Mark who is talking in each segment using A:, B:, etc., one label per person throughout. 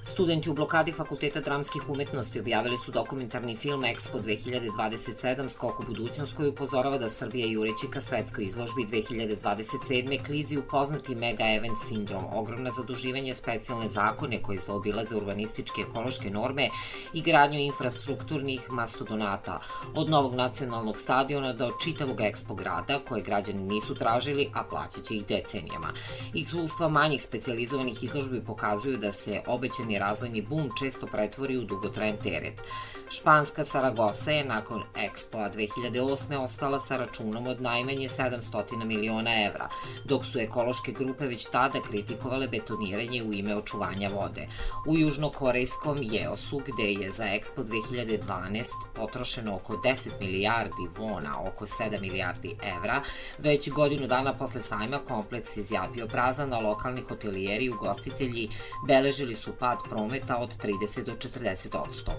A: Studenti u blokadi Fakulteta dramskih umetnosti objavili su dokumentarni film Expo 2027 Skok u budućnost, koji upozorava da Srbija jureći ka svetskoj izložbi 2027. klizi u poznati mega event sindrom, ogromna zaduživanja, specijalne zakone koji zaobilaze urbanističke ekološke norme i gradnju infrastrukturnih mastodonata, od novog nacionalnog stadiona do čitavog Expo grada koje građani nisu tražili, a plaćaće ih decenijama. Iskustva manjih specijalizovanih izložbi pokazuju da se obećani razvojni bum često pretvori u dugotrajan teret. Španska Saragosa je nakon Expoa 2008. ostala sa računom od najmanje 700 miliona evra, dok su ekološke grupe već tada kritikovale betoniranje u ime očuvanja vode. U južnokorejskom Jeosu, gde je za Expo 2012 potrošeno oko 10 milijardi vona, oko 7 milijardi evra, već godinu dana posle sajma kompleks izjavio prazan, a lokalni hotelijeri i ugostitelji beležili su pad prometa od 30 do 40%.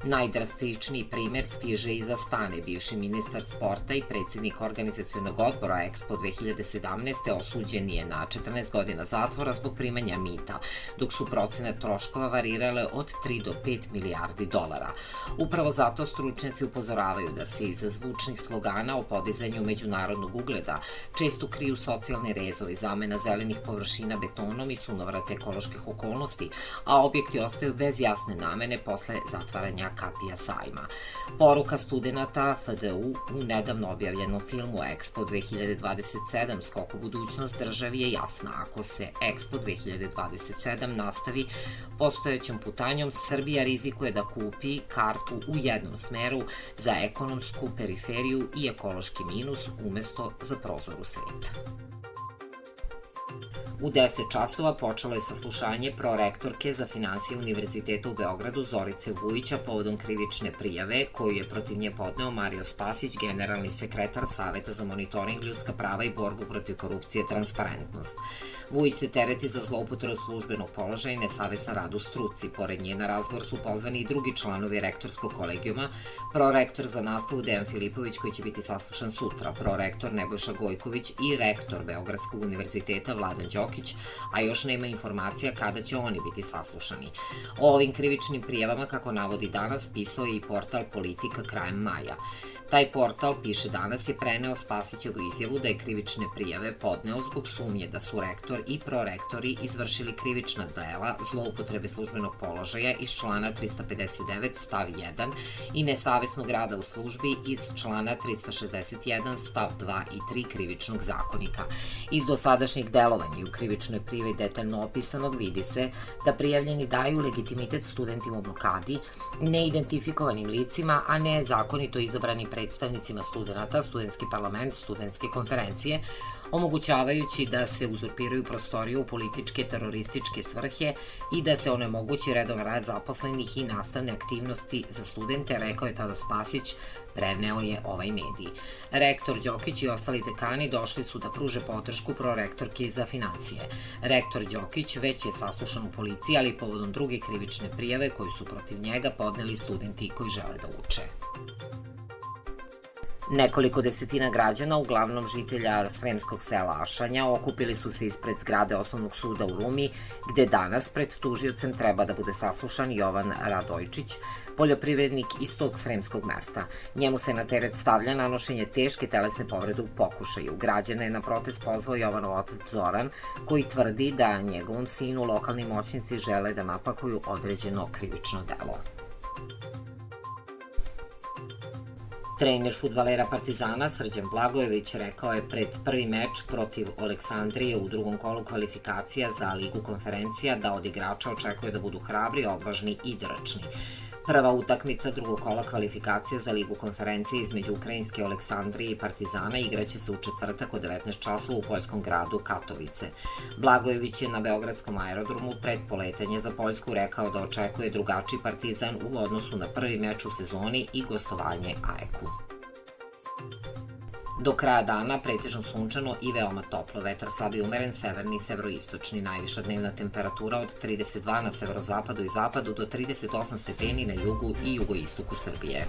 A: Najdrastičniji primer stiže iza Stane. Bivši ministar sporta i predsjednik organizacionog odbora Expo 2017. osuđen je na 14 godina zatvora zbog primanja mita, dok su procene troškova varirale od 3 do 5 milijardi dolara. Upravo zato stručnjaci upozoravaju da se iza zvučnih slogana o podizanju međunarodnog ugleda često kriju socijalni rezovi, zamena zelenih površina betonom i sunovrate ekoloških okolnosti, a objekti ostaju bez jasne namene posle zatvaranja kapija sajma. Poruka studenata FDU u nedavno objavljenom filmu Expo 2027 Skok u budućnost državi je jasna. Ako se Expo 2027 nastavi postojećom putanjom, Srbija rizikuje da kupi kartu u jednom smeru za ekonomsku periferiju i ekološki minus umesto za prozor u svet. U 10 časova počelo je saslušanje prorektorke za finansije Univerziteta u Beogradu Zorice Vujića povodom krivične prijave koju je protiv nje podneo Mario Spasić, generalni sekretar Saveta za monitoring ljudska prava i borbu protiv korupcije Transparentnost. Vujić se tereti za zloupotrebu službenog položaja i nesavestan rad u struci. Pored nje na razgovor su pozvani i drugi članovi rektorskog kolegijuma, prorektor za nastavu Dejan Filipović koji će biti saslušan sutra, prorektor Nebojša Gojković i rektor Beogradskog univerziteta Vladan Đokić, a još nema informacija kada će oni biti saslušani. O ovim krivičnim prijavama, kako navodi Danas, pisao je i portal Politika krajem maja. Taj portal, piše Danas, je preneo Spasićevu izjavu da je krivične prijave podneo zbog sumnje da su rektor i prorektori izvršili krivična dela zloupotrebe službenog položaja iz člana 359 stav 1 i nesavesnog rada u službi iz člana 361 stav 2 i 3 krivičnog zakonika. Iz dosadašnjeg delovanja i u krivičnoj prijavi detaljno opisanog vidi se da prijavljeni daju legitimitet studentima u blokadi, neidentifikovanim licima, a ne zakonito izabranim predstavnicima studenata, studentski parlament, studentske konferencije, omogućavajući da se uzurpiraju prostorije u političke, terorističke svrhe i da se onemogući redovan rad zaposlenih i nastavne aktivnosti za studente, rekao je tada Spasić, preneo je ovaj medij. Rektor Đokić i ostali dekani došli su da pruže podršku prorektorki za finansije. Rektor Đokić već je saslušan u policiji, ali povodom druge krivične prijave koju su protiv njega podneli studenti koji žele da uče. Nekoliko desetina građana, uglavnom žitelja sremskog sela Ašanja, okupili su se ispred zgrade Osnovnog suda u Rumi, gde danas pred tužiocem treba da bude saslušan Jovan Radojčić, poljoprivrednik iz tog sremskog mesta. Njemu se na teret stavlja nanošenje teške telesne povrede u pokušaju. Građana je na protest pozvao Jovanov otac Zoran, koji tvrdi da njegovom sinu lokalni moćnici žele da napakuju određeno krivično delo. Trener fudbalera Partizana Srđan Blagojević rekao je pred prvi meč protiv Aleksandrije u drugom kolu kvalifikacija za Ligu konferencija da od igrača očekuje da budu hrabri, odvažni i drčni. Prva utakmica drugog kola kvalifikacija za Ligu konferencije između ukrajinske Aleksandrije i Partizana igraće se u četvrtak od 19 časova u poljskom gradu Katovice. Blagojević je na beogradskom aerodromu pred poletanje za Poljsku rekao da očekuje drugačiji Partizan u odnosu na prvi meč u sezoni i gostovanje AEK-u. Do kraja dana pretežno sunčano i veoma toplo, vetar slab i umeren, severni i severoistočni, najviša dnevna temperatura od 32 na severozapadu i zapadu do 38 stepeni na jugu i jugoistoku Srbije.